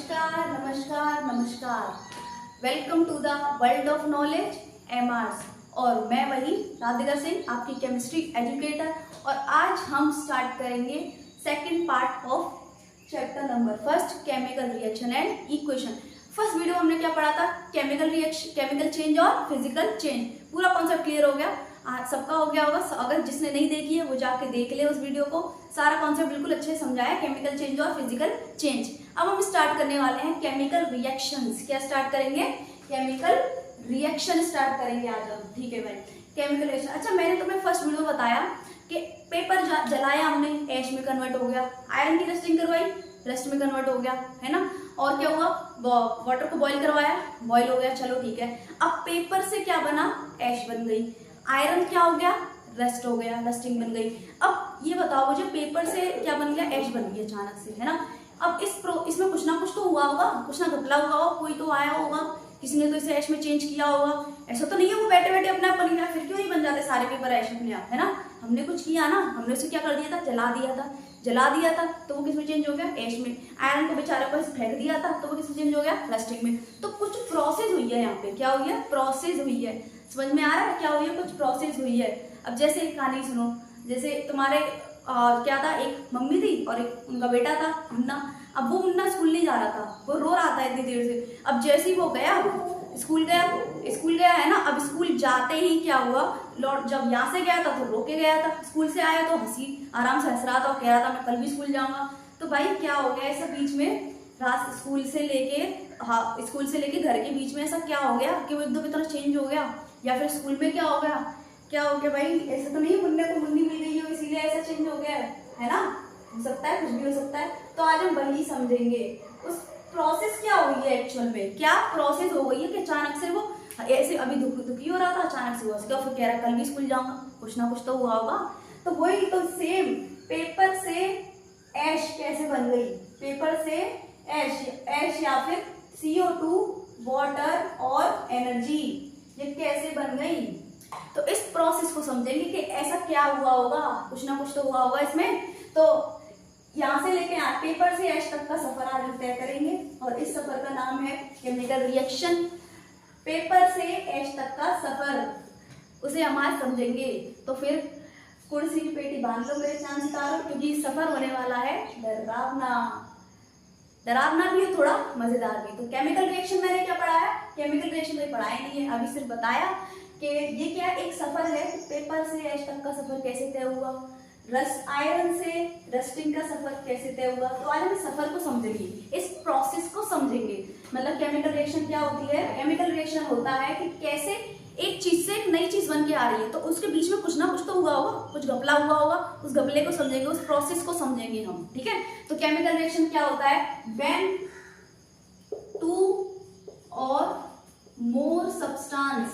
नमस्कार नमस्कार नमस्कार। Welcome to the world of knowledge MRS. और मैं वही राधिका सिंह, आपकी केमिस्ट्री एजुकेटर। और आज हम स्टार्ट करेंगे second part of chapter number first, chemical reaction and equation. First video हमने क्या पढ़ा था? केमिकल रिएक्शन, केमिकल चेंज और फिजिकल चेंज। पूरा कॉन्सेप्ट क्लियर हो गया, आज सबका हो गया होगा। अगर जिसने नहीं देखी है वो जाके देख ले उस वीडियो को। सारा कॉन्सेप्ट बिल्कुल अच्छे से समझाया, केमिकल चेंज और फिजिकल चेंज। अब हम स्टार्ट करने वाले हैं केमिकल रिएक्शंस। क्या स्टार्ट करेंगे? केमिकल रिएक्शन स्टार्ट करेंगे आज हम। ठीक है भाई, केमिकल रिएक्शन। अच्छा, मैंने तुम्हें फर्स्ट वीडियो बताया कि पेपर जलाया हमने, ऐश में कन्वर्ट हो गया। आयरन की रस्टिंग करवाई, रस्ट में कन्वर्ट हो गया, है ना। और क्या हुआ? वाटर को बॉईल करवाया, बॉईल हो गया, चलो ठीक है। अब पेपर से क्या बना? ऐश बन गई। आयरन क्या हो गया? रस्ट हो गया, रस्टिंग बन गई। अब ये बताओ मुझे, पेपर से क्या बन गया? ऐश बन गई अचानक से, है ना। अब इसमें कुछ ना कुछ तो हुआ होगा, कुछ ना घपला हुआ होगा, कोई तो आया होगा, किसी ने तो इसे ऐश में चेंज किया होगा। ऐसा तो नहीं है वो बैठे बैठे अपने आप बन गया। फिर क्यों नहीं बन जाते सारे पेपर ऐश अपने आप, है ना। हमने कुछ किया ना, हमने उसे क्या कर दिया था? जला दिया था। जला दिया था तो वो किस में चेंज हो गया? ऐश में। आयरन को बेचारे को फेंक दिया था तो वो किस में चेंज हो गया? रस्टिंग में। तो कुछ प्रोसेस हुई है यहाँ पे। क्या हुई है? प्रोसेस हुई है। समझ में आ रहा है क्या हुई है? कुछ प्रोसेस हुई है। अब जैसे एक कहानी सुनो। जैसे तुम्हारे क्या था, एक मम्मी थी और एक उनका बेटा था मुन्ना। अब वो मुन्ना स्कूल नहीं जा रहा था, वो रो रहा था इतनी देर से। अब जैसे ही वो गया, स्कूल गया है ना। अब स्कूल जाते ही क्या हुआ? लौट जब यहाँ से गया था तो रो के गया था, स्कूल से आया तो आराम से हंस रहा था और कह रहा था मैं कल भी स्कूल जाऊंगा। तो भाई क्या हो गया ऐसा बीच में? रात स्कूल से लेके घर के बीच में ऐसा क्या हो गया कि वो एकदम इतना चेंज हो गया? या फिर स्कूल में क्या हो गया भाई? ऐसा तो नहीं है मुन्ने को मुन्नी मिल गई हो इसीलिए ऐसा चेंज हो गया है ना। हो सकता है, कुछ भी हो सकता है। तो आज हम वही समझेंगे उस प्रोसेस क्या हुई है एक्चुअल में। क्या प्रोसेस हो गई है कि अचानक से वो ऐसे अभी दुखी हो रहा था, अचानक से हुआ उसका फिर कह रहा कल भी स्कूल जाऊंगा। कुछ ना कुछ तो हुआ होगा। तो वही तो सेम, पेपर से ऐश कैसे बन गई? पेपर से ऐश या फिर CO2, वाटर और एनर्जी, ये कैसे बन गई? तो इस प्रोसेस को समझेंगे कि ऐसा क्या हुआ होगा, कुछ ना कुछ तो हुआ होगा इसमें। तो यहाँ से लेके पेपर से ऐश तक का सफर आज हम तय करेंगे और इस सफर का नाम है केमिकल रिएक्शन। पेपर से ऐश तक का सफर, उसे हम आज समझेंगे। तो फिर कुर्सी की पेटी बांध लो मेरे चांद सितारों, क्योंकि सफर होने वाला है डरावना भी है, थोड़ा मजेदार भी। तो केमिकल रिएक्शन मैंने क्या पढ़ाया? केमिकल रिएक्शन मैंने पढ़ाया नहीं है, अभी सिर्फ बताया कि ये क्या एक सफर है। पेपर से ऐश तक का सफर कैसे तय हुआ, आयरन से रस्टिंग का सफर कैसे तय हुआ। तो आज हम इस सफर को समझेंगे, इस प्रोसेस को समझेंगे। मतलब केमिकल रिएक्शन क्या होती है? केमिकल रिएक्शन होता है कि कैसे एक चीज से एक नई चीज बन के आ रही है, तो उसके बीच में कुछ ना कुछ तो हुआ होगा, कुछ घपला हुआ होगा। उस घपले को समझेंगे, उस प्रोसेस को समझेंगे हम। ठीक है। तो केमिकल रिएक्शन क्या होता है? व्हेन टू और more substance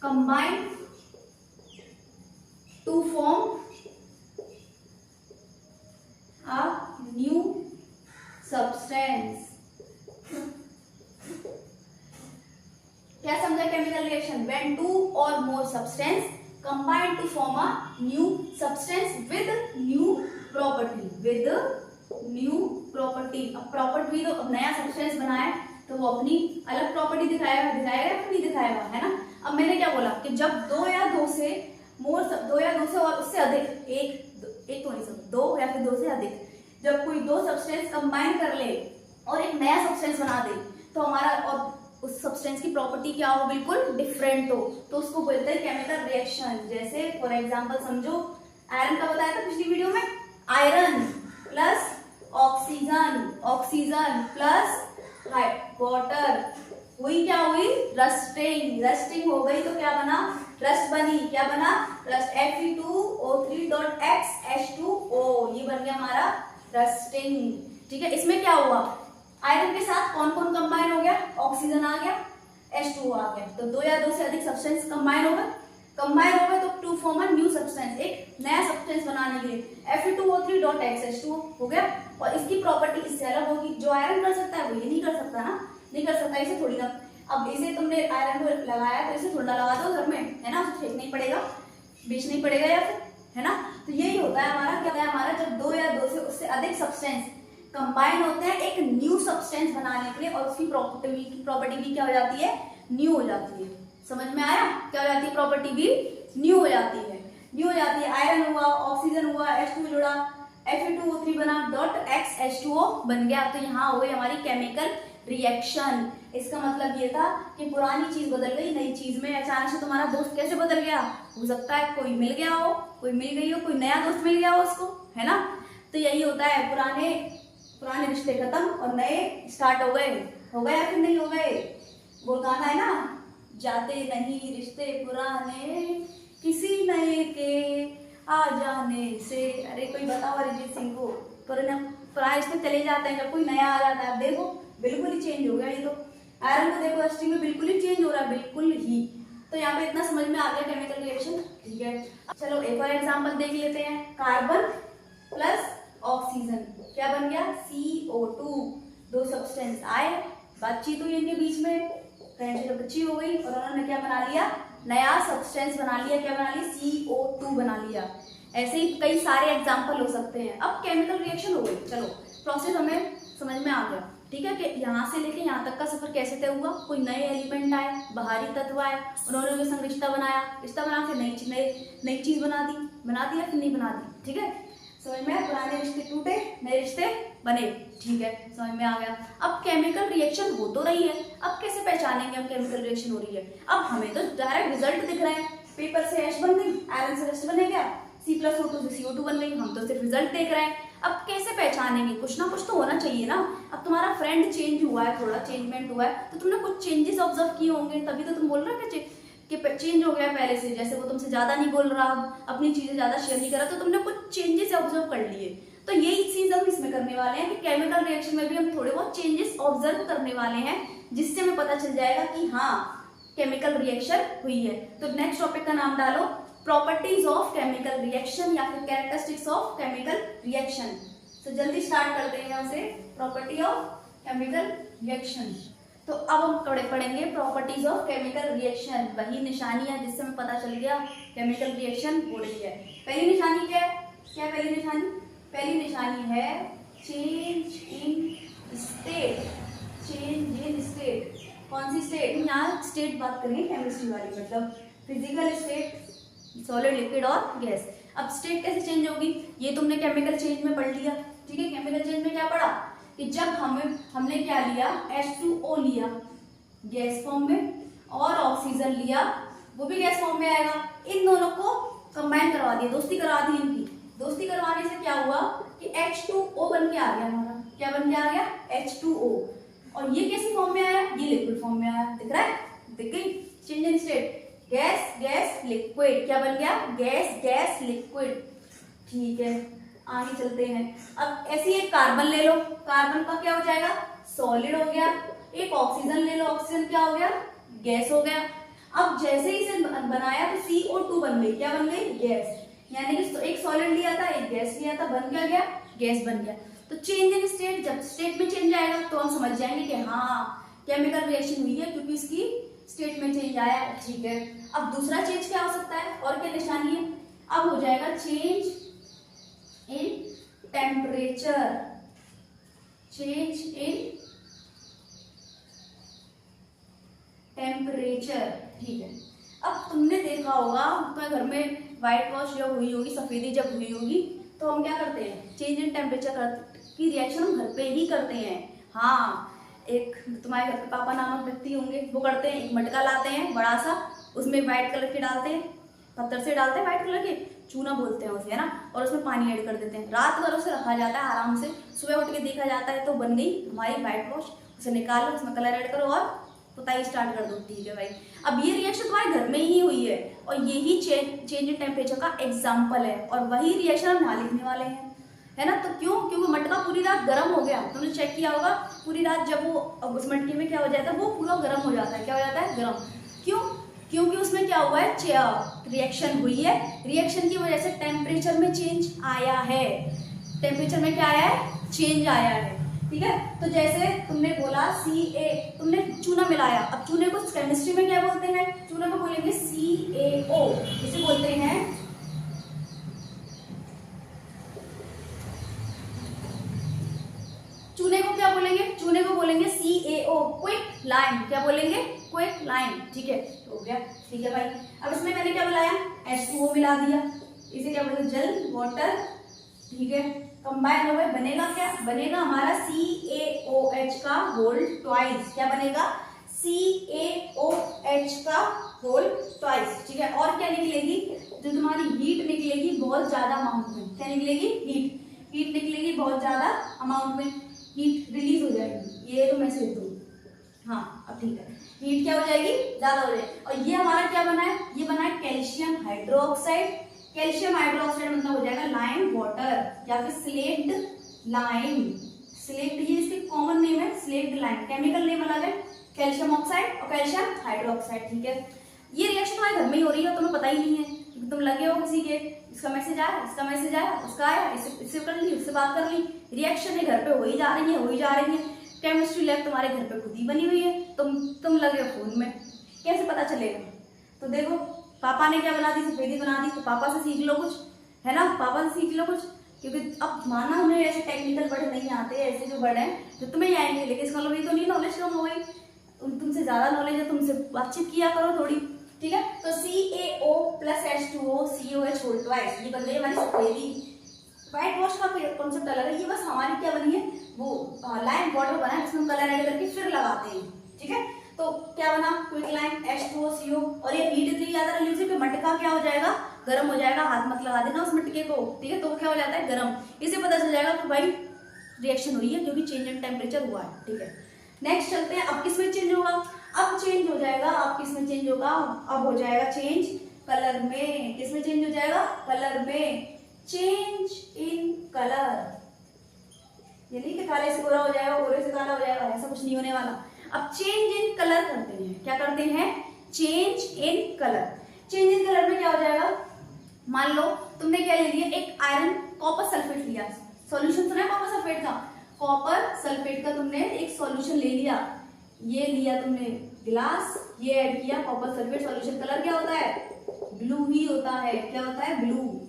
combine to form a new substance। क्या समझा chemical reaction? when two or more substance combine to form a new substance with new property। अब प्रॉपर्टी, तो अब नया सब्सटेंस बनाया तो वो अपनी अलग प्रॉपर्टी दिखाएगा या नहीं दिखाएगा, है ना। अब मैंने क्या बोला कि जब दो या दो से और उससे अधिक, एक तो नहीं सब, दो या फिर दो से अधिक, जब कोई दो सब्सटेंस कंबाइन कर ले और एक नया सब्सटेंस बना दे, तो हमारा और उस सब्सटेंस की प्रॉपर्टी क्या हो? बिल्कुल डिफरेंट हो, तो उसको बोलते हैं केमिकल रिएक्शन। जैसे फॉर एग्जांपल समझो, आयरन का बताया था पिछली वीडियो में, iron plus oxygen plus water, हुई क्या हुई? रस्टिंग हो गई। तो क्या बना? रस्ट बनी। क्या बना? रस्ट। Fe2O3.X H2O, ये बन गया हमारा रस्टिंग। ठीक है। इसमें क्या हुआ? आयरन के साथ कौन कौन कंबाइन हो गया? ऑक्सीजन आ गया, H2O आ गया। तो दो या दो से अधिक सब्सटेंस कंबाइन हो गए तो to form a new substance, एक नया सब्सटेंस बनाने के लिए Fe2O3.X H2O हो गया। और इसकी प्रॉपर्टी इससे अलग होगी। जो आयरन कर सकता है वो ये नहीं कर सकता ना, नहीं कर सकता, इसे थोड़ी ना। अब इसे तुमने आयरन को लगाया तो इसे थोड़ा लगा दो घर में, है ना, उसे फेंकना ही पड़ेगा, बेचना ही पड़ेगा या फिर है ना। तो यही होता है हमारा, क्या है हमारा, जब दो या दो से उससे अधिक सब्सटेंस कंबाइन होते हैं एक न्यू सब्सटेंस बनाने के लिए, और उसकी प्रॉपर्टी भी क्या हो जाती है, न्यू हो जाती है। समझ में आया, क्या हो जाती है, प्रॉपर्टी भी न्यू हो जाती है, न्यू हो जाती है। आयरन हुआ, ऑक्सीजन हुआ, H2 जुड़ा, Fe2O3 बना, डॉट X H2O बन गया। तो यहाँ हो गई हमारी केमिकल रिएक्शन। इसका मतलब ये था कि पुरानी चीज बदल गई नई चीज में। अचानक से तुम्हारा दोस्त कैसे बदल गया, हो सकता है कोई मिल गया हो, कोई मिल गई हो, कोई नया दोस्त मिल गया हो उसको, है ना। तो यही होता है, पुराने रिश्ते खत्म और नए स्टार्ट हो गए या फिर नहीं हो गए। वो गाना है ना, जाते नहीं रिश्ते पुराने किसी नए के आ जाने से। अरे कोई बताओ अरिजीत सिंह को, पुराने रिश्ते चले जाते हैं, जब कोई नया आ जाता है। देखो बिल्कुल ही चेंज हो गया ये तो। आयरन को देखो एस्टिंग में बिल्कुल ही चेंज हो रहा है, बिल्कुल ही। तो यहाँ पे इतना समझ में आ गया केमिकल रिएक्शन, ठीक है। चलो एक और एग्जांपल देख लेते हैं। कार्बन प्लस ऑक्सीजन क्या बन गया, CO2। दो सब्सटेंस आए, बातचीत हुई इनके बीच में, फ्रेंडशिप अच्छी हो गई और उन्होंने क्या बना लिया, नया सब्सटेंस बना लिया। क्या बना लिया, CO2 बना लिया। ऐसे ही कई सारे एग्जाम्पल हो सकते हैं। अब केमिकल रिएक्शन हो गई, चलो प्रोसेस हमें समझ में आ गया, ठीक है, कि यहाँ से लेके यहाँ तक का सफर कैसे तय हुआ। कोई नए एलिमेंट आए, बाहरी तत्व आए, उन्होंने उनके संग रिश्ता बनाया, रिश्ता बना के नई चीज बना दी या फिर नहीं बना दी, ठीक है। समझ में आया, पुराने रिश्ते टूटे, नए रिश्ते बने, ठीक है, समझ में आ गया। अब केमिकल रिएक्शन हो तो रही है, अब कैसे पहचानेंगे हम केमिकल रिएक्शन हो रही है। अब हमें तो डायरेक्ट रिजल्ट दिख रहे हैं, पेपर से H बन गई, आयरन से H बन गया, C+O2 से CO2 बन गई, हम तो सिर्फ रिजल्ट देख रहे हैं। अब कैसे पहचानेंगे, कुछ ना कुछ तो होना चाहिए ना। अब तुम्हारा फ्रेंड चेंज हुआ है, थोड़ा चेंजमेंट हुआ है, तो तुमने कुछ चेंजेस ऑब्जर्व किए होंगे, तभी तो तुम बोल रहे हो कि चेंज हो गया पहले से। जैसे वो तुमसे ज्यादा नहीं बोल रहा, अपनी चीजें ज्यादा शेयर नहीं कर रहा, तो तुमने कुछ चेंजेस ऑब्जर्व कर लिए। तो यही चीज हम इसमें करने वाले हैं कि केमिकल रिएक्शन में भी हम थोड़े बहुत चेंजेस ऑब्जर्व करने वाले हैं, जिससे हमें पता चल जाएगा कि हाँ केमिकल रिएक्शन हुई है। तो नेक्स्ट टॉपिक का नाम डालो प्रॉपर्टीज ऑफ केमिकल रिएक्शन या फिर कैरेक्टरिस्टिक्स ऑफ केमिकल रिएक्शन। तो जल्दी स्टार्ट करते हैं यहाँ से, प्रॉपर्टी ऑफ केमिकल रिएक्शन। तो अब हम पढ़ेंगे प्रॉपर्टीज ऑफ केमिकल रिएक्शन, वही निशानियां जिससे हमें पता चल गया केमिकल रिएक्शन हो रही है। पहली निशानी क्या है, पहली निशानी है change in state. Change in state, कौन सी स्टेट, यहाँ स्टेट बात करेंगे केमिस्ट्री वाली, मतलब फिजिकल स्टेट, सॉलिड, लिक्विड और गैस। अब स्टेट कैसे चेंज होगी, ये तुमने केमिकल चेंज में पढ़ लिया, ठीक है। केमिकल चेंज में क्या पढ़ा कि जब हमने क्या लिया, H2O लिया गैस फॉर्म में, और ऑक्सीजन लिया, वो भी गैस फॉर्म में आएगा। इन दोनों को कंबाइन करवा दिया, दोस्ती करवा दी इनकी। दोस्ती करवाने से क्या हुआ कि H2O बन के आ गया हमारा। क्या बन के आ गया, H2O। और ये कैसी फॉर्म में आया, ये लिक्विड फॉर्म में आया, दिख रहा है, दिख गई change in state. Gas liquid, क्या बन गया, गैस लिक्विड, ठीक है। आगे चलते हैं। अब ऐसी एक कार्बन ले लो, कार्बन का क्या हो जाएगा, सॉलिड हो गया। एक ऑक्सीजन ले लो, ऑक्सीजन क्या हो गया, गैस हो गया। अब जैसे ही इसे बनाया तो CO2 बन गई, क्या बन गई, गैस। यानी कि एक सॉलिड लिया था, एक गैस लिया था, बन क्या गया, गैस बन गया। तो चेंज इन स्टेट, जब स्टेट में चेंज आएगा तो हम समझ जाएंगे कि हाँ केमिकल रिएक्शन हुई है, क्योंकि इसकी स्टेट में चेंज आया है, ठीक है। अब दूसरा चेंज क्या हो सकता है, और क्या निशानी है, अब हो जाएगा change in temperature. Change in temperature, ठीक है। अब तुमने देखा होगा तुम्हारे घर में व्हाइट वॉश जब हुई होगी, सफेदी जब हुई होगी, तो हम क्या करते हैं, चेंज इन टेम्परेचर की रिएक्शन हम घर पे ही करते हैं। हाँ, एक तुम्हारे घर पे पापा नामक व्यक्ति होंगे, वो करते हैं, एक मटका लाते हैं बड़ा सा, उसमें व्हाइट कलर के डालते हैं, पत्थर से डालते हैं व्हाइट कलर के, चूना बोलते हैं उसे, है ना, और उसमें पानी ऐड कर देते हैं। रात भर उसे रखा जाता है आराम से, सुबह उठ के देखा जाता है तो बन गई हमारी व्हाइट वॉश। उसे निकालो, उसमें कलर ऐड करो और पुताई स्टार्ट कर दो, ठीक है भाई। अब ये रिएक्शन तुम्हारे घर में ही हुई है, और यही चेंज इन टेम्परेचर का एग्जाम्पल है, और वही रिएक्शन हम यहाँ लिखने वाले हैं, है ना। तो क्यों, क्योंकि मटका पूरी रात गर्म हो गया, तुमने चेक किया होगा, पूरी रात जब वो उस मटके में क्या हो जाता है, वो पूरा गर्म हो जाता है। क्या हो जाता है, गर्म। क्यों, क्योंकि उसमें क्या हुआ है, रिएक्शन हुई है, रिएक्शन की वजह से टेम्परेचर में चेंज आया है, टेम्परेचर में क्या आया है, चेंज आया है, ठीक है। तो जैसे तुमने बोला Ca, तुमने चूना मिलाया, अब चूने को केमिस्ट्री में क्या बोलते हैं, चूने को बोलेंगे CaO, इसे बोलते हैं चूने को क्या बोलेंगे? चूने को बोलेंगे CaO, क्विक लाइम। क्या बोलेंगे? Quick lime. ठीक है, तो हो गया। ठीक है भाई, अब इसमें मैंने क्या मिलाया? H2O मिला दिया। इसे क्या बोलेंगे? जल, वाटर। ठीक है, कंबाइन हो गए, बनेगा क्या? बनेगा हमारा CaOH का होल ट्वाइस। क्या बनेगा? CaOH का होल ट्वाइस। ठीक है, और क्या निकलेगी? जो तुम्हारी हीट निकलेगी बहुत ज्यादा अमाउंट में। क्या निकलेगी? हीट निकलेगी बहुत ज्यादा अमाउंट में, हीट रिलीज हो जाएगी। ये तो मैं से दूँ, हाँ अब ठीक है, हीट क्या हो जाएगी? ज्यादा हो जाएगी। और ये हमारा क्या बना है? ये बना है कैल्शियम हाइड्रोक्साइड। कैल्शियम हाइड्रोक्साइड मतलब हो जाएगा लाइम वाटर या फिर स्लेक्ड लाइम। स्लेक्ड ये इसके कॉमन नेम है, स्लेक्ड लाइम। केमिकल नेम अलग है, कैल्शियम ऑक्साइड और कैल्शियम हाइड्रोक्साइड। ठीक है, ये रिएक्शन तुम्हारे घर में ही हो रही है, तुम्हें पता ही नहीं है, क्योंकि तुम लगे हो किसी के, इसका मैसेज आया, इसका मैसेज आया, उसका आया, इससे कर ली, उससे बात कर ली, रिएक्शन है घर पे हो ही जा रही है, हो ही जा रही है। केमिस्ट्री लैब तुम्हारे घर पे खुद ही बनी हुई है, तुम लगे हो फोन में, कैसे पता चलेगा? तो देखो, पापा ने क्या बना दी? सफेदी बना दी, तो पापा से सीख लो कुछ, है ना? पापा से सीख लो कुछ, क्योंकि अब माना उन्हें ऐसे टेक्निकल वर्ड नहीं आते, ऐसे जो वर्ड हैं जो तुम्हें आएंगे, लेकिन इसका मतलब ये तो नहीं नॉलेज कम हो गई, तुमसे ज्यादा नॉलेज है, तुमसे बातचीत किया करो थोड़ी। ठीक है, तो CaO plus H2O COH whole twice, ये बन गई हमारी सफेदी। व्हाइट वॉश का कॉन्सेप्ट अलग है, ये बस हमारी क्या बनी है? वो लाइम वाटर बना है, जिसमें कलर ऐड करके फिर लगाते हैं। ठीक है, तो क्या बना? क्विक लाइम H2O CO, और ये हीट इतनी ज्यादा रिलीज है कि मटका क्या हो जाएगा? गर्म हो जाएगा। हाथ मत लगा देना उस मटके को, ठीक है? तो वो क्या हो जाता है? गर्म। इससे पता चल जाएगा कि भाई रिएक्शन हुई है, क्योंकि चेंज इन टेम्परेचर हुआ है। ठीक है, नेक्स्ट चलते हैं। अब किसमें चेंज होगा? अब चेंज हो जाएगा, अब किसमें चेंज होगा? अब हो जाएगा चेंज कलर में। किसमें चेंज हो जाएगा? कलर में। चेंज इन कलर, ये नहीं कि काले से गोरा हो जाएगा, गोरे से काला हो जाएगा, ऐसा कुछ नहीं होने वाला। अब चेंज इन कलर करते हैं। क्या करते हैं? Change in colour. Change in colour में क्या हो जाएगा? मान लो तुमने क्या ले लिया? एक आयरन कॉपर सल्फेट लिया। सॉल्यूशन सुना है कॉपर सल्फेट का? कॉपर सल्फेट का तुमने एक सॉल्यूशन ले लिया। ये लिया तुमने गिलास, ये ऐड किया कॉपर सल्फेट सॉल्यूशन। कलर क्या होता है? ब्लू ही होता है। क्या होता है? ब्लू।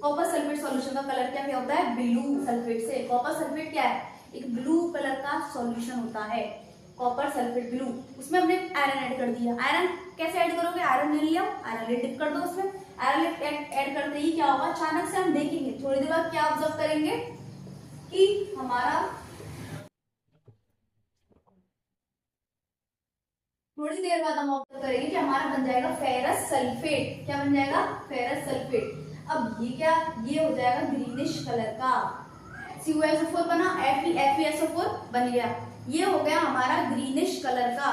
कॉपर सल्फेट सॉल्यूशन का कलर क्या होता है? ब्लू। सल्फेट से कॉपर सल्फेट क्या है? एक ब्लू कलर का सॉल्यूशन होता है, कॉपर सल्फेट ब्लू। उसमें हमने आयरन ऐड कर दिया। आयरन कैसे ऐड करोगे? आयरन ले लिया, आयरन ले डिप कर दो उसमें। आयरन ऐड करते ही क्या होगा? अचानक से हम देखेंगे थोड़ी देर बाद, क्या ऑब्जर्व करेंगे कि हमारा, थोड़ी देर बाद हम ऑब्जर्व करेंगे कि हमारा बन जाएगा फेरस सल्फेट। क्या बन जाएगा? Ferrous sulphate. अब ये क्या? ये हो जाएगा ग्रीनिश कलर का। CuSO4 बना, FeSO4 बन गया। ये हो गया हमारा ग्रीनिश कलर का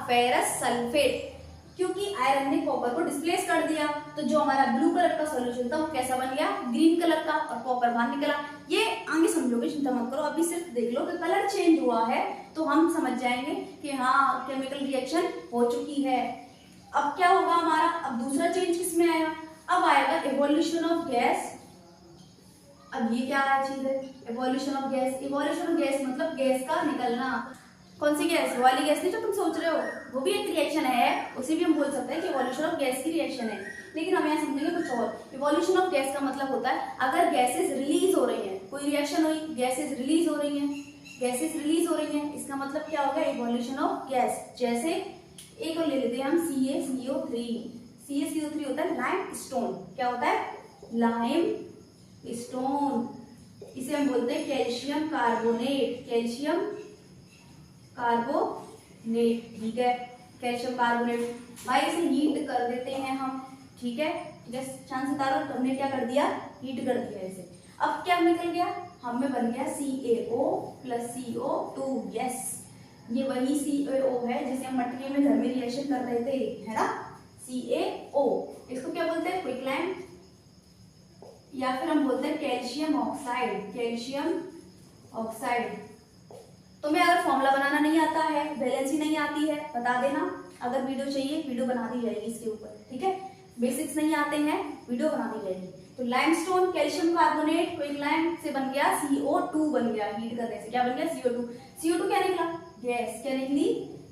फेरस सल्फेट, क्योंकि आयरन ने कॉपर को डिस्प्लेस कर दिया। तो जो हमारा ब्लू कलर का सॉल्यूशन था वो कैसा बन गया? ग्रीन कलर का, और कॉपर बाहर निकला। ये आगे समझोगे, चिंता मत करो, अभी सिर्फ देख लो कि कलर चेंज हुआ है तो हम समझ जाएंगे कि हाँ केमिकल रिएक्शन हो चुकी है। अब क्या होगा हमारा? अब दूसरा चेंज किसमें आएगा? अब आएगा इवोल्यूशन ऑफ गैस। अब ये क्या चीज है? Evolution of gas. Evolution of gas मतलब गैस का निकलना। कौन सी गैस? वो वाली गैस नहीं जो तुम सोच रहे हो, वो भी एक रिएक्शन है, उसे भी हम बोल सकते हैं कि इवोल्यूशन ऑफ गैस की रिएक्शन है। लेकिन हम यहाँ समझेंगे कुछ और। इवोल्यूशन ऑफ गैस का मतलब होता है अगर गैसेज रिलीज हो रही हैं, कोई रिएक्शन हुई, गैसेज रिलीज हो रही हैं, गैसेज रिलीज हो रही हैं, इसका मतलब क्या होगा? Evolution of gas. जैसे एक और ले लेते हैं हम, CaCO3। CaCO3 होता है लाइम स्टोन। क्या होता है? Lime stone. इसे हम बोलते हैं कैल्शियम कार्बोनेट। कैल्शियम कार्बोनेट, ठीक है, कैल्शियम कार्बोनेट। भाई इसे हीट कर देते हैं हम, ठीक है, जैसे चांद सितारा, तो हमने क्या कर दिया? हीट कर दिया इसे। अब क्या निकल गया? हमें बन गया CaO प्लस CO2। यस, ये वही CaO है जिसे हम मटके में घर में रिएक्शन कर रहे थे, है ना? CaO। इसको क्या बोलते हैं? क्विकलाइम, या फिर हम बोलते हैं कैल्शियम ऑक्साइड। Calcium oxide. तुम्हें अगर फॉर्मूला बनाना नहीं आता है, वैलेंसी नहीं आती है, बता देना। अगर वीडियो चाहिए, वीडियो बना दी जाएगी इसके ऊपर, ठीक है? बेसिक्स नहीं आते हैं, वीडियो बना दी जाएगी। तो लाइमस्टोन, कैल्शियम कार्बोनेट, क्विकलाइम से बन गया CO2 बन गया। हीट करने से क्या बन गया? CO2। CO2 क्या निकला? गैस। क्या निकली?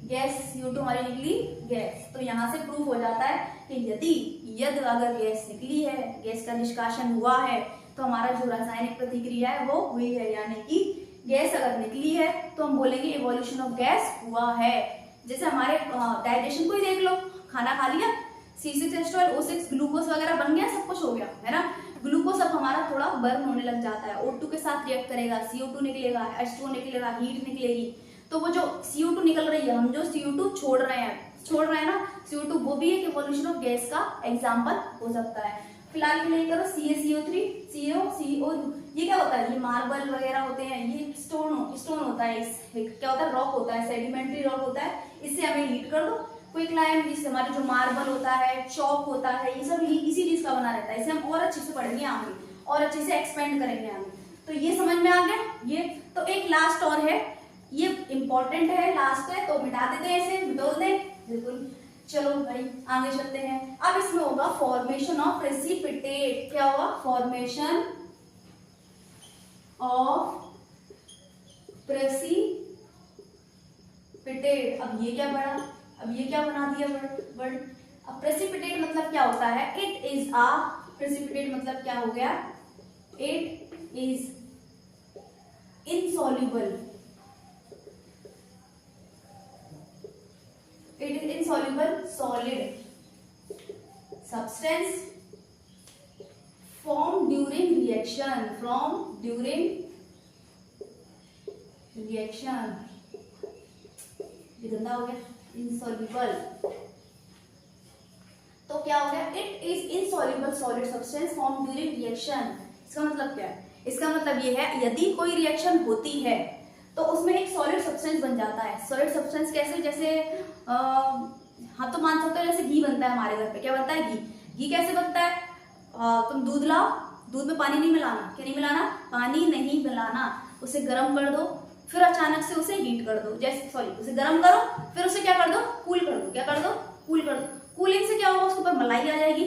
गैस। CO2 हमारी निकली गैस। तो यहाँ से प्रूव हो जाता है कि यदि अगर गैस निकली है, गैस का निष्कासन हुआ है, तो हमारा जो रासायनिक प्रतिक्रिया है वो हुई है, यानी कि गैस अगर निकली है तो हम बोलेंगे इवोल्यूशन ऑफ गैस हुआ है। जैसे हमारे डाइजेशन को ही देख लो, खाना खा लिया, C6H12 O6 ग्लूकोज वगैरह बन गया, सब कुछ हो गया है ना। ग्लूकोज अब हमारा थोड़ा बर्न होने लग जाता है, O2 के साथ रिएक्ट करेगा, CO2 निकलेगा, H2O निकलेगा, हीट निकलेगी। तो वो जो CO2 निकल रही है, हम जो CO2 छोड़ रहे हैं ना CO2, वो भी एक इवोल्यूशन ऑफ गैस का एग्जाम्पल हो सकता है। फिलहाल के लिए करो CaCO3 CO ये क्या होता है, ये मार्बल वगैरह होते हैं, ये स्टोन होता है, क्या होता है, रॉक होता है, सेडिमेंट्री रॉक होता है, इससे हमें हीट कर दो। क्विकलाइम, जिससे हमारे जो मार्बल होता है, चौक होता है, ये सब इसी चीज का बना रहता है। इसे हम और अच्छे से पढ़ेंगे आगे और अच्छे से एक्सपेंड करेंगे आगे। तो ये समझ में आ गया। ये तो एक लास्ट और है, ये इंपॉर्टेंट है, लास्ट है, तो मिटा देते हैं इसे, मिटोल दें बिल्कुल। चलो भाई आगे चलते हैं। अब इसमें होगा फॉर्मेशन ऑफ प्रेसिपिटेट। क्या होगा, फॉर्मेशन ऑफ प्रेसिपिटेट। अब ये क्या बना दिया वर्ड। अब प्रेसिपिटेट मतलब क्या होता है, इट इज अ, प्रेसिपिटेट मतलब क्या हो गया, it is insoluble, it is insoluble solid substance formed during reaction, ये गंदा हो गया, insoluble। तो क्या हो गया, it is insoluble solid substance formed during reaction। इसका मतलब क्या है, इसका मतलब ये है यदि कोई रिएक्शन होती है तो उसमें एक सॉलिड सब्सटेंस बन जाता है। सॉलिड सब्सटेंस कैसे, जैसे हाँ तो मान सकते हो जैसे घी बनता है हमारे घर पे, क्या बनता है, घी कैसे बनता है, तुम दूध लाओ, दूध में पानी नहीं मिलाना, क्या नहीं मिलाना, पानी नहीं मिलाना, उसे गर्म कर दो, फिर अचानक से उसे हीट कर दो, जैसे उसे गर्म करो, फिर उसे क्या कर दो, कूल कर दो, क्या कर दो, कूल कर दो। कूलिंग से क्या होगा, उसके ऊपर मलाई आ जाएगी,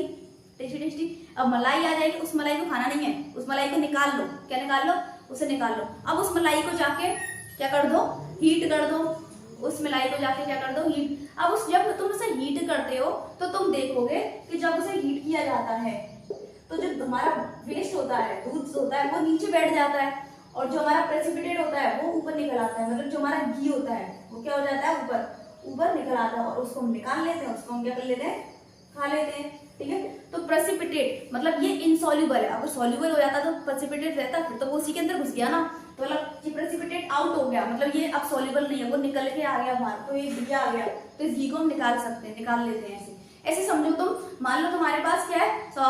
टेस्टी। अब मलाई आ जाएगी, उस मलाई को खाना नहीं है, उस मलाई को निकाल लो, क्या निकाल लो, उसे निकाल लो। अब उस मलाई को जाके क्या कर दो, हीट कर दो, उस मलाई को जाके क्या कर दो, हीट। अब जब तुम उसे हीट करते हो तो तुम देखोगे कि जब उसे हीट किया जाता है तो जो हमारा वेस्ट होता है, दूध होता है, वो नीचे बैठ जाता है, और जो हमारा प्रेसिपिटेट होता है वो ऊपर निकल आता है। मतलब जो हमारा घी होता है वो क्या हो जाता है, ऊपर निकल आता है, और उसको हम निकाल लेते हैं, उसको हम क्या कर लेते हैं, खा लेते हैं। ठीक है, तो प्रेसिपिटेट मतलब ये इनसॉल्युबल है। अगर सॉल्युबल हो जाता तो प्रेसिपिटेट रहता, फिर तो वो उसी के अंदर घुस गया ना, तो मतलब ये प्रेसिपिटेट आउट हो गया, मतलब ये अब सॉल्युबल नहीं है, वो निकल के आ गया बाहर, तो ये घी आ गया, तो इस घी को हम निकाल सकते हैं, निकाल लेते हैं। ऐसे समझो, तुम मान लो तुम्हारे पास क्या है, तो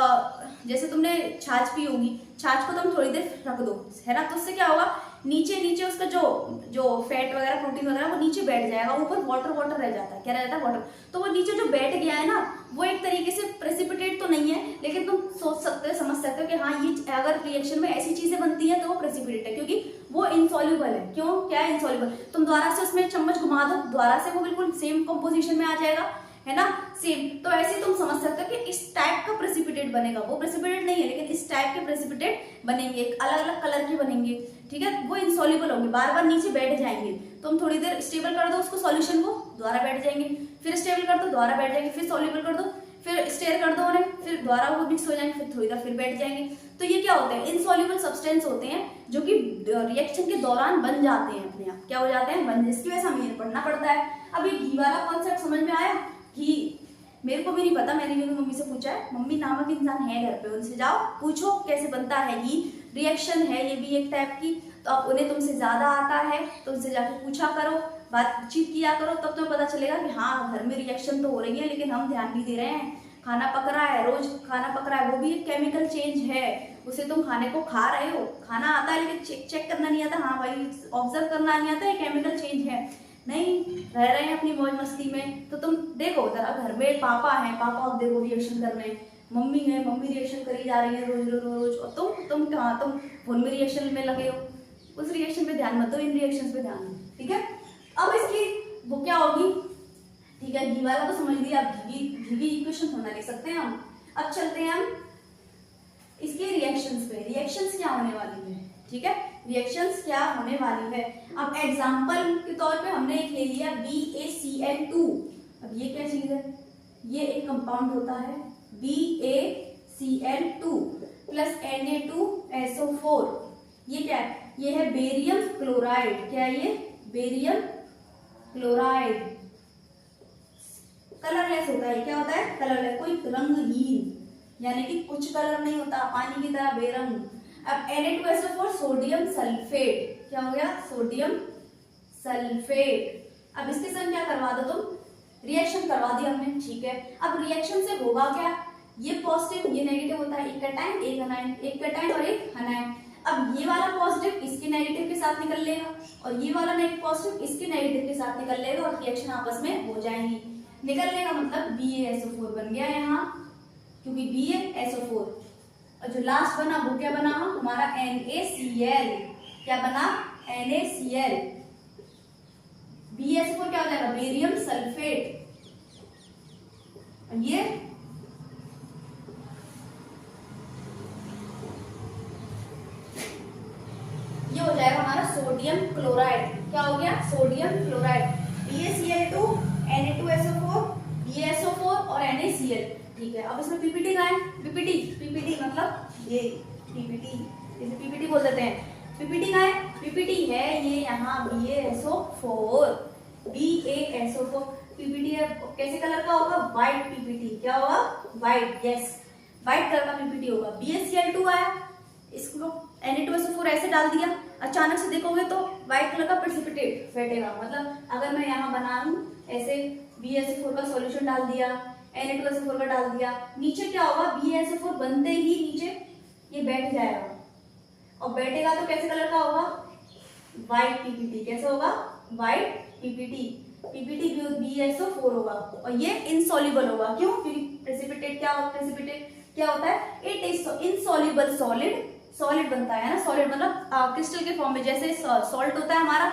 जैसे तुमने छाछ पी होगी, छाछ को तुम थोड़ी देर रख दो, है ना, तो उससे क्या होगा, नीचे उसका जो फैट वगैरह, प्रोटीन वगैरह, वो नीचे बैठ जाएगा, ऊपर वाटर रह जाता है, क्या रह जाता है, वाटर। तो वो नीचे जो बैठ गया है ना, वो एक तरीके से प्रेसिपिटेट तो नहीं है, लेकिन तुम सोच सकते हो, समझ सकते हो कि हाँ, ये अगर रिएक्शन में ऐसी चीजें बनती है तो वो प्रेसिपिटेट है, क्योंकि वो इनसॉल्युबल है। क्यों, क्या है, इनसॉल्युबल। तुम दोबारा से उसमें चम्मच घुमा दो, दोबारा से वो बिल्कुल सेम कंपोजिशन में आ जाएगा, है ना, सेम। तो ऐसे तुम समझ सकते हो कि इस टाइप का प्रेसिपिटेट बनेगा, वो प्रेसिपिटेट नहीं है, लेकिन इस टाइप के प्रेसिपिटेट बनेंगे, एक अलग अलग कलर के बनेंगे। ठीक है, वो इनसॉल्युबल होंगे, बार बार नीचे बैठ जाएंगे। तुम थोड़ी देर स्टेबल कर दो उसको, सॉल्यूशन को, दोबारा बैठ जाएंगे, फिर स्टेबल कर दो, दोबारा बैठ जाएंगे, फिर सॉल्युबल कर दो, फिर स्टेयर कर दो उन्हें, फिर दोबारा वो मिक्स हो जाएंगे, फिर थोड़ी देर फिर बैठ जाएंगे। तो ये क्या होते हैं, इनसॉल्युबल सब्सटेंस होते हैं, जो कि रिएक्शन के दौरान बन जाते हैं, अपने आप क्या हो जाते हैं, बन, जिसकी वजह से हमें पढ़ना पड़ता है। अब ये घी वाला कॉन्सेप्ट समझ में आया। घी मेरे को भी नहीं पता, मैंने भी मम्मी से पूछा है, मम्मी नामक इंसान है घर पे, उनसे जाओ पूछो कैसे बनता है घी, रिएक्शन है ये भी एक टाइप की, तो अब उन्हें तुमसे ज्यादा आता है तो उनसे जाके पूछा करो, बातचीत किया करो, तब तुम्हें पता चलेगा कि हाँ, घर में रिएक्शन तो हो रही है, लेकिन हम ध्यान नहीं दे रहे हैं। खाना पक रहा है, रोज खाना पक रहा है, वो भी एक केमिकल चेंज है, उसे तुम खाने को खा रहे हो, खाना आता है लेकिन चेक करना नहीं आता, हाँ भाई ऑब्जर्व करना नहीं आता, ये केमिकल चेंज है, नहीं रह रहे हैं अपनी मौज मस्ती में। तो तुम देखो जरा, घर में पापा है, पापा अब देखो रिएक्शन कर रहे हैं, मम्मी है, मम्मी रिएक्शन करी जा रही है रोज, और तुम कहाँ, तुम फोन में रिएक्शन में लगे हो, उस रिएक्शन पे ध्यान मत दो, इन रिएक्शन पे ध्यान दो। ठीक है, अब इसकी वो क्या होगी, ठीक है, घी वाला तो समझ लिया, घी की इक्वेशन थोड़ा लिख सकते हैं हम। अब चलते हैं हम इसके रिएक्शंस पे, रिएक्शंस क्या होने वाली है। ठीक है, रिएक्शंस क्या होने वाली है। अब एग्जांपल के तौर पे हमने एक ले लिया BaCl2। अब ये क्या चीज है, ये एक कंपाउंड होता है BaCl2 प्लस Na2SO4। ये क्या है, ये है बेरियम क्लोराइड। क्या है ये? Barium chloride. कलरलेस होता है। क्या होता है? कलरलेस, कोई रंगहीन, यानी कि कुछ कलर नहीं होता, पानी की तरह बेरंग। अब Na2SO4 सोडियम सल्फेट। क्या हो गया? Sodium sulphate. अब इसके संग क्या करवा दो तुम? रिएक्शन करवा दी हमने, ठीक है। अब रिएक्शन से होगा क्या? ये पॉजिटिव ये नेगेटिव होता है, एक कैटायन एक अनायन, एक कैटायन और एक अनायन। अब ये वाला पॉजिटिव इसके नेगेटिव के साथ निकल लेगा और ये वाला पॉजिटिव इसके नेगेटिव के साथ निकल लेगा और रिएक्शन आपस में हो जाएंगी। निकलने का मतलब BaSO4 बन गया यहाँ, क्योंकि BaSO4 और जो लास्ट बना वो क्या बना हमारा? NaCl। क्या बना? NaCl। BaSO4 क्या हो जाएगा? Barium sulphate. और ये हो जाएगा हमारा सोडियम क्लोराइड। क्या हो गया? Sodium chloride. BaCl2 Na2SO4 BaSO4 और NaCl, ठीक है। अब इसमें पीपीटी का है। पीपीटी मतलब ये पीपीटी, इसे पीपीटी बोल देते हैं। पीपीटी का है, पीपीटी है ये यहाँ BaSO4। पीपीटी है, कैसे कलर का होगा? White PPT. क्या होगा? व्हाइट, यस, व्हाइट कलर का पीपीटी होगा। BaCl2 आया, इसको Na2SO4 ऐसे डाल दिया, अचानक से देखोगे तो व्हाइट कलर का प्रेसिपिटेट फेंटेगा। मतलब अगर मैं यहाँ बना लूं ऐसे, BaSO4 का सॉल्यूशन डाल दिया, Na2SO4 का डाल दिया, नीचे क्या होगा? BaSO4 बनते ही नीचे ये बैठ जाएगा और बैठेगा तो कैसे कलर का होगा? White PPT. कैसे होगा? White PPT. पीपीटी BaSO4 होगा और ये इनसॉल्युबल होगा। क्यों? क्योंकि प्रेसिपिटेट क्या होता है? इट इज इनसॉल्युबल सॉलिड बनता है ना। सॉलिड मतलब क्रिस्टल के फॉर्म में, जैसे सॉल्ट होता है हमारा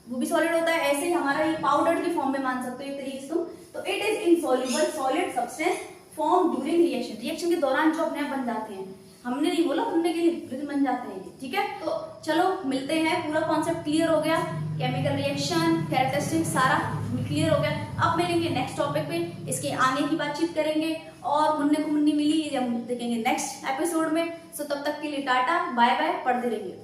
वो भी सॉलिड होता है, ऐसे ही हमारा ये पाउडर के फॉर्म में मान सकते हो एक तरीके से तुम। तो it is insoluble solid substance form during reaction के दौरान जो अपने आप बन जाते हैं। हमने नहीं बोला, तुमने के लिए बन जाते हैं, ठीक है। तो चलो मिलते हैं, पूरा कॉन्सेप्ट क्लियर हो गया, केमिकल रिएक्शन कैरेक्टरिस्टिक सारा क्लियर हो गया। अब मिलेंगे नेक्स्ट टॉपिक पे, इसके आगे की बातचीत करेंगे और मुन्ने को मुन्नी मिली हम देखेंगे नेक्स्ट एपिसोड में। सो तब तक के लिए टाटा बाय बाय, पढ़ते रहिए।